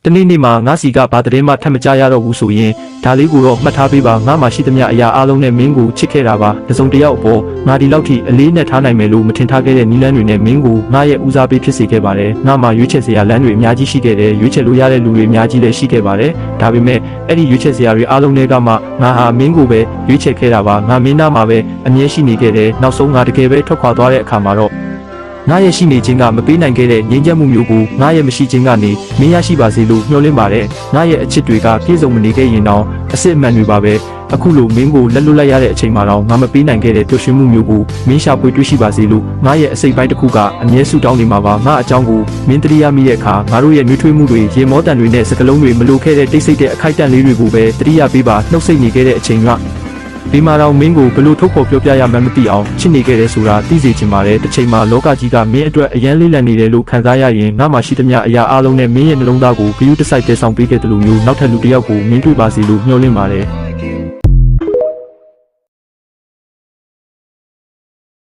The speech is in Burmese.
တနေ့နေ့မှာငါစီကဘာတဲ့မှထပ်မကြရတော့ဘူးဆိုရင်ဒါလေးကိုတော့မှတ်ထားပေးပါငါမှရှိသမျှအရာအားလုံးနဲ့မင်းကိုချစ်ခဲ့တာပါတစုံတယောက်အပေါ်ငါဒီလောက်ထိအလေးနဲ့ထားနိုင်မယ်လို့မထင်ထားခဲ့တဲ့နီလန်းတွေနဲ့မင်းကိုငါရဲ့ဦးစားပေးဖြစ်စေခဲ့ပါတယ်ငါမှရွေးချယ်စရာလမ်းတွေအများကြီးရှိခဲ့တယ်ရွေးချယ်လို့ရတဲ့လူတွေအများကြီးလည်းရှိခဲ့ပါတယ်ဒါပေမဲ့အဲ့ဒီရွေးချယ်စရာတွေအားလုံးတွေကမှငါဟာမင်းကိုပဲရွေးချယ်ခဲ့တာပါငါမင်းသားမှာပဲအမြဲရှိနေခဲ့တယ်နောက်ဆုံးငါတကယ်ပဲထွက်ခွာသွားတဲ့အခါမှာတော့ငါရဲ့ရှိနေခြင်းကမပေးနိုင်ခဲ့တဲ့ငြိမ်းချမ်းမှုမျိုးကိုငါရဲ့မရှိခြင်းကနေမင်းရရှိပါစေလို့မျှော်လင့်ပါတယ်ငါရဲ့အချစ်တွေကပြည့်စုံမနေခဲ့ရင်တော့အစစ်အမှန်တွေပါပဲအခုလိုမင်းကိုလက်လွတ်လိုက်ရတဲ့အချိန်မှာတော့ငါမပေးနိုင်ခဲ့တဲ့ပျော်ရွှင်မှုမျိုးကိုမင်းရှာဖွေတွေ့ရှိပါစေလို့ငါရဲ့အစိတ်ပိုင်းတစ်ခုကအမြဲဆုတောင်းနေမှာပါငါအကြောင်းကိုမင်းတရိယာမိတဲ့အခါငါတို့ရဲ့နှွေးထွေးမှုတွေရေမောတန်တွေနဲ့စကလုံးတွေမလိုခဲ့တဲ့တိတ်ဆိတ်တဲ့အခိုက်အတန့်လေးတွေကိုပဲတရိယာပေးပါနှုတ်ဆက်နေခဲ့တဲ့အချိန်ကဒီမှာတော့မင်းကိုဘလို့ထုတ်ဖော်ပြောပြရမှန်းမသိအောင်ချစ်နေခဲ့တယ်ဆိုတာသိစေချင်ပါတယ်တစ်ချိန်မှာလောကကြီးကမင်းအတွက်အရန်လေးလံနေတယ်လို့ခံစားရရင်ငါမှရှိသမျှအရာအလုံးနဲ့မင်းရဲ့နှလုံးသားကိုဂရုတစိုက်တည်ဆောင်ပေးခဲ့တယ်လို့မျိုးနောက်ထပ်လူတစ်ယောက်ကိုမင်းတွေ့ပါစေလို့မျှော်လင့်ပါတယ်